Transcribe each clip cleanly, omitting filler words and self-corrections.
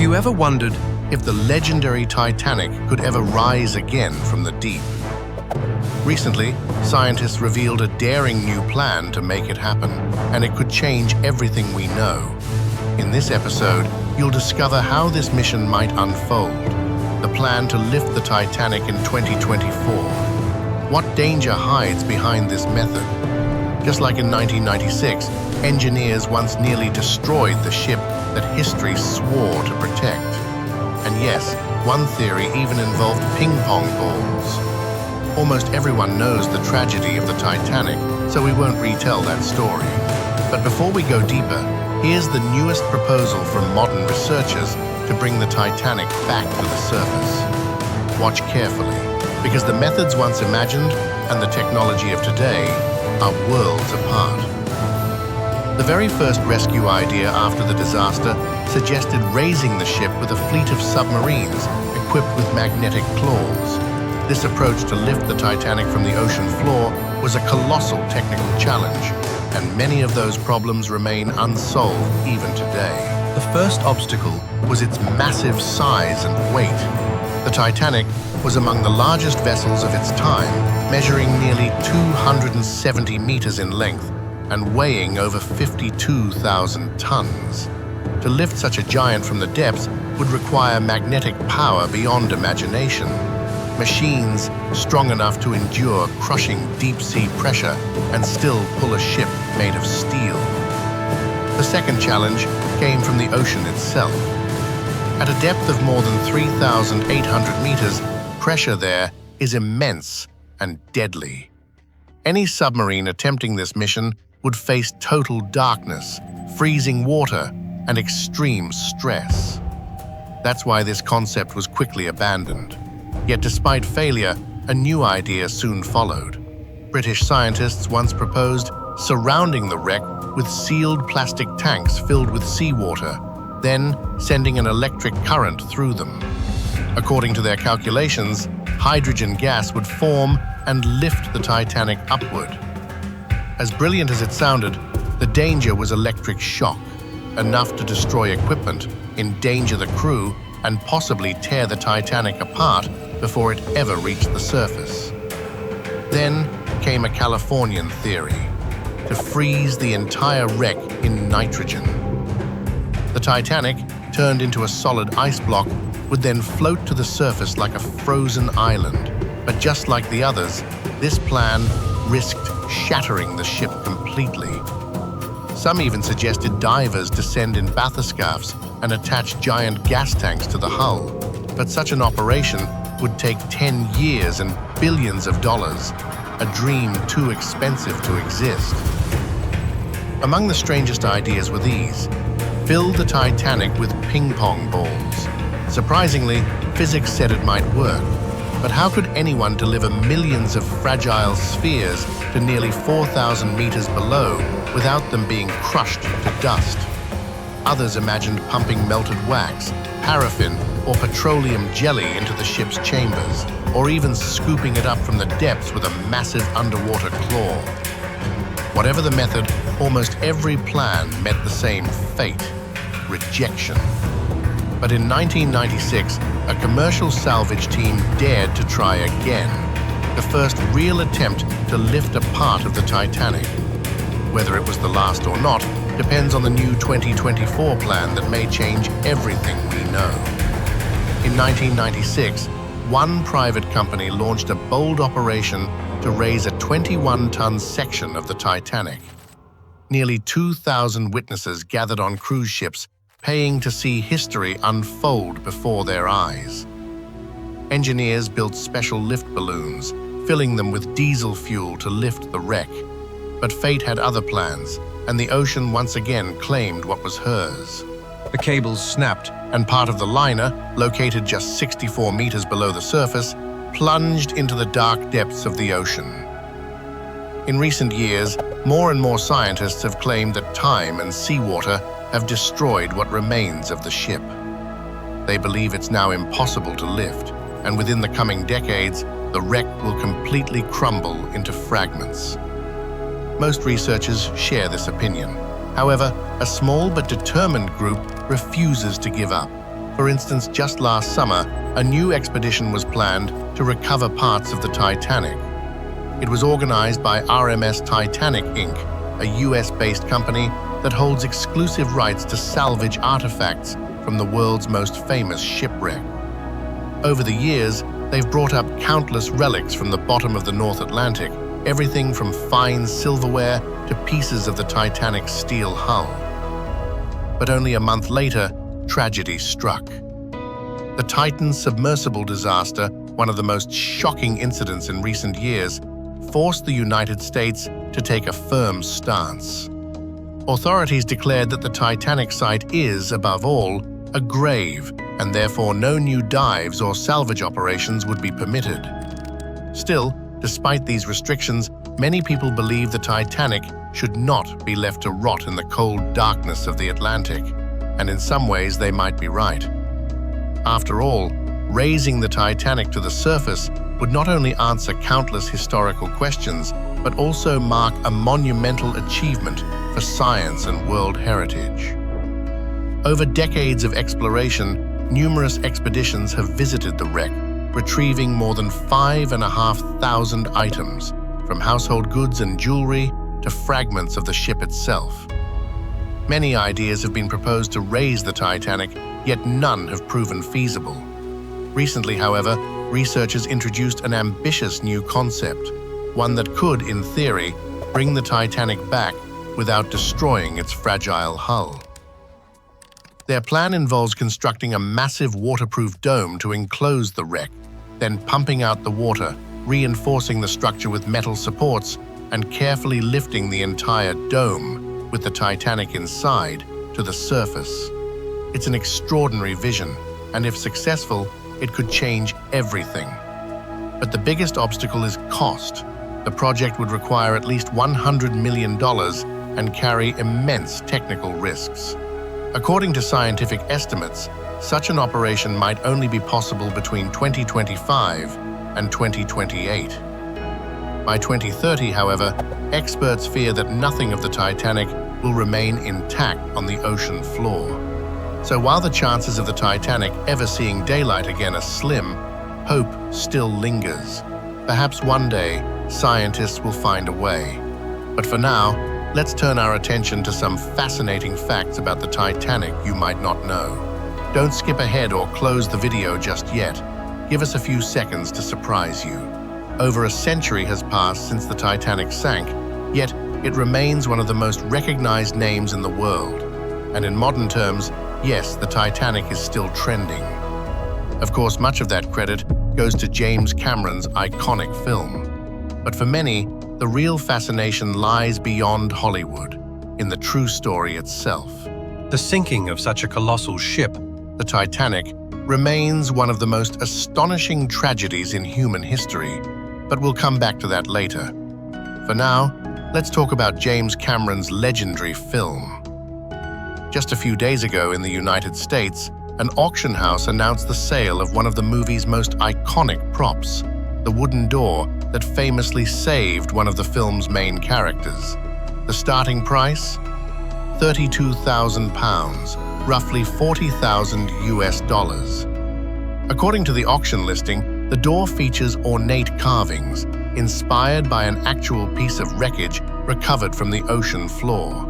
Have you ever wondered if the legendary Titanic could ever rise again from the deep? Recently, scientists revealed a daring new plan to make it happen, and it could change everything we know. In this episode, you'll discover how this mission might unfold, the plan to lift the Titanic in 2024. What danger hides behind this method? Just like in 1996, engineers once nearly destroyed the ship that history swore to protect. And yes, one theory even involved ping pong balls. Almost everyone knows the tragedy of the Titanic, so we won't retell that story. But before we go deeper, here's the newest proposal from modern researchers to bring the Titanic back to the surface. Watch carefully, because the methods once imagined and the technology of today are worlds apart. The very first rescue idea after the disaster suggested raising the ship with a fleet of submarines equipped with magnetic claws. This approach to lift the Titanic from the ocean floor was a colossal technical challenge, and many of those problems remain unsolved even today. The first obstacle was its massive size and weight. The Titanic was among the largest vessels of its time, measuring nearly 270 meters in length and weighing over 52,000 tons. To lift such a giant from the depths would require magnetic power beyond imagination, machines strong enough to endure crushing deep-sea pressure and still pull a ship made of steel. The second challenge came from the ocean itself. At a depth of more than 3,800 meters, pressure there is immense and deadly. Any submarine attempting this mission would face total darkness, freezing water, and extreme stress. That's why this concept was quickly abandoned. Yet despite failure, a new idea soon followed. British scientists once proposed surrounding the wreck with sealed plastic tanks filled with seawater, then sending an electric current through them. According to their calculations, hydrogen gas would form and lift the Titanic upward. As brilliant as it sounded, the danger was electric shock, enough to destroy equipment, endanger the crew, and possibly tear the Titanic apart before it ever reached the surface. Then came a Californian theory, to freeze the entire wreck in nitrogen. The Titanic, turned into a solid ice block, would then float to the surface like a frozen island. But just like the others, this plan risked shattering the ship completely. Some even suggested divers descend in bathyscaphs and attach giant gas tanks to the hull. But such an operation would take 10 years and billions of dollars, a dream too expensive to exist. Among the strangest ideas were these: fill the Titanic with ping pong balls. Surprisingly, physics said it might work. But how could anyone deliver millions of fragile spheres to nearly 4,000 meters below without them being crushed to dust? Others imagined pumping melted wax, paraffin, or petroleum jelly into the ship's chambers, or even scooping it up from the depths with a massive underwater claw. Whatever the method, almost every plan met the same fate: rejection. But in 1996, a commercial salvage team dared to try again, the first real attempt to lift a part of the Titanic. Whether it was the last or not depends on the new 2024 plan that may change everything we know. In 1996, one private company launched a bold operation to raise a 21-ton section of the Titanic. Nearly 2,000 witnesses gathered on cruise ships, paying to see history unfold before their eyes. Engineers built special lift balloons, filling them with diesel fuel to lift the wreck. But fate had other plans, and the ocean once again claimed what was hers. the cables snapped And part of the liner, located just 64 meters below the surface, plunged into the dark depths of the ocean? In recent years, more and more scientists have claimed that time and seawater have destroyed what remains of the ship. They believe it's now impossible to lift, and within the coming decades, the wreck will completely crumble into fragments. Most researchers share this opinion. However, a small but determined group refuses to give up. For instance, just last summer, a new expedition was planned to recover parts of the Titanic. It was organized by RMS Titanic Inc., a US-based company that holds exclusive rights to salvage artifacts from the world's most famous shipwreck. Over the years, they've brought up countless relics from the bottom of the North Atlantic, everything from fine silverware to pieces of the Titanic's steel hull. But only a month later, tragedy struck. The Titan submersible disaster, one of the most shocking incidents in recent years, forced the United States to take a firm stance. Authorities declared that the Titanic site is, above all, a grave, and therefore no new dives or salvage operations would be permitted. Still, despite these restrictions, many people believe the Titanic should not be left to rot in the cold darkness of the Atlantic, and in some ways they might be right. After all, raising the Titanic to the surface would not only answer countless historical questions, but also mark a monumental achievement for science and world heritage. Over decades of exploration, numerous expeditions have visited the wreck, retrieving more than 5,500 items, from household goods and jewelry to fragments of the ship itself. Many ideas have been proposed to raise the Titanic, yet none have proven feasible. Recently, however, researchers introduced an ambitious new concept, one that could, in theory, bring the Titanic back without destroying its fragile hull. Their plan involves constructing a massive waterproof dome to enclose the wreck, then pumping out the water, reinforcing the structure with metal supports, and carefully lifting the entire dome, with the Titanic inside, to the surface. It's an extraordinary vision, and if successful, it could change everything. But the biggest obstacle is cost. The project would require at least $100 million and carry immense technical risks. According to scientific estimates, such an operation might only be possible between 2025 and 2028. By 2030, however, experts fear that nothing of the Titanic will remain intact on the ocean floor. So while the chances of the Titanic ever seeing daylight again are slim, hope still lingers. Perhaps one day, scientists will find a way. But for now, let's turn our attention to some fascinating facts about the Titanic you might not know. Don't skip ahead or close the video just yet. Give us a few seconds to surprise you. Over a century has passed since the Titanic sank, yet it remains one of the most recognized names in the world. And in modern terms, yes, the Titanic is still trending. Of course, much of that credit goes to James Cameron's iconic film. But for many, the real fascination lies beyond Hollywood, in the true story itself. The sinking of such a colossal ship, The Titanic, remains one of the most astonishing tragedies in human history, but we'll come back to that later. For now, let's talk about James Cameron's legendary film. Just a few days ago in the United States, an auction house announced the sale of one of the movie's most iconic props, the wooden door that famously saved one of the film's main characters. The starting price? £32,000, roughly 40,000 US dollars. According to the auction listing, the door features ornate carvings, inspired by an actual piece of wreckage recovered from the ocean floor.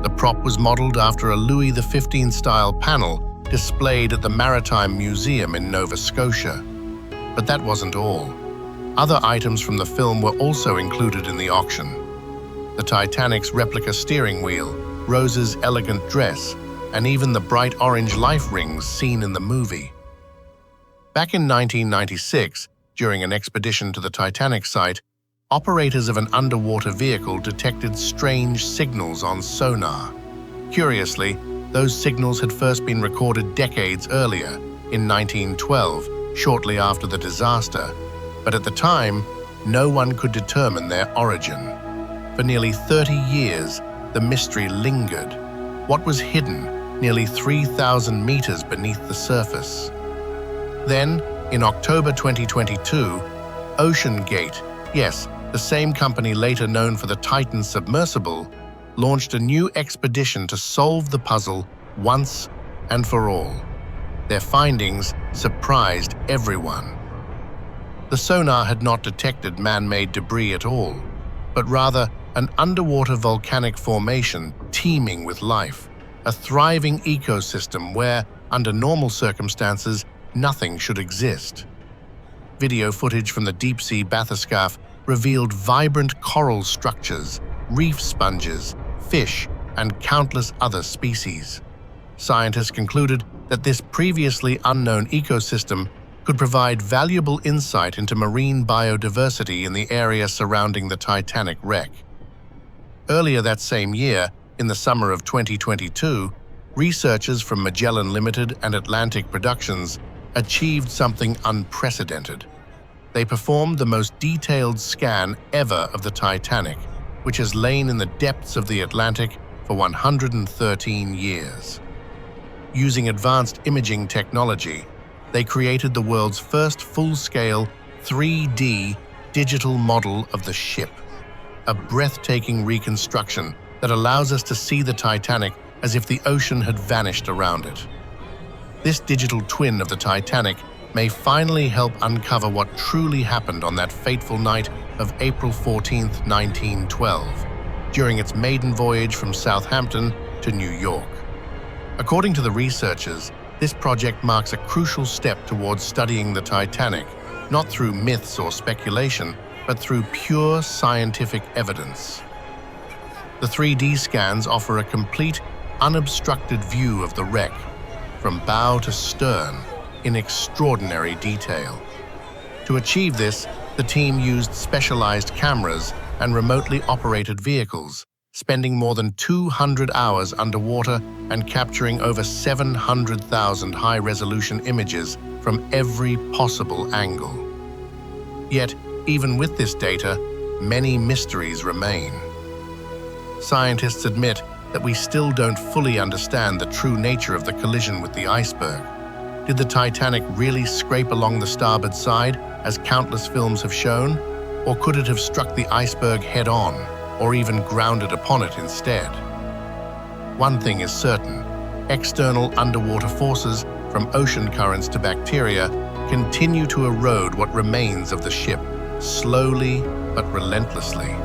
The prop was modeled after a Louis XV-style panel displayed at the Maritime Museum in Nova Scotia. But that wasn't all. Other items from the film were also included in the auction. The Titanic's replica steering wheel, Rose's elegant dress, and even the bright orange life rings seen in the movie. Back in 1996, during an expedition to the Titanic site, operators of an underwater vehicle detected strange signals on sonar. Curiously, those signals had first been recorded decades earlier, in 1912, shortly after the disaster. But at the time, no one could determine their origin. For nearly 30 years, the mystery lingered. What was hidden nearly 3,000 meters beneath the surface? Then, in October 2022, OceanGate, yes, the same company later known for the Titan submersible, launched a new expedition to solve the puzzle once and for all. Their findings surprised everyone. The sonar had not detected man-made debris at all, but rather an underwater volcanic formation teeming with life, a thriving ecosystem where, under normal circumstances, nothing should exist. Video footage from the deep-sea bathyscaphe revealed vibrant coral structures, reef sponges, fish, and countless other species. Scientists concluded that this previously unknown ecosystem could provide valuable insight into marine biodiversity in the area surrounding the Titanic wreck. Earlier that same year, in the summer of 2022, researchers from Magellan Limited and Atlantic Productions achieved something unprecedented. They performed the most detailed scan ever of the Titanic, which has lain in the depths of the Atlantic for 113 years. Using advanced imaging technology, they created the world's first full-scale 3D digital model of the ship, a breathtaking reconstruction that allows us to see the Titanic as if the ocean had vanished around it. This digital twin of the Titanic may finally help uncover what truly happened on that fateful night of April 14, 1912, during its maiden voyage from Southampton to New York. According to the researchers, this project marks a crucial step towards studying the Titanic, not through myths or speculation, but through pure scientific evidence. The 3D scans offer a complete, unobstructed view of the wreck, from bow to stern, in extraordinary detail. To achieve this, the team used specialized cameras and remotely operated vehicles, spending more than 200 hours underwater and capturing over 700,000 high-resolution images from every possible angle. Yet, even with this data, many mysteries remain. Scientists admit that we still don't fully understand the true nature of the collision with the iceberg. Did the Titanic really scrape along the starboard side, as countless films have shown? Or could it have struck the iceberg head-on, or even grounded upon it instead? One thing is certain: external underwater forces, from ocean currents to bacteria, continue to erode what remains of the ship, slowly but relentlessly.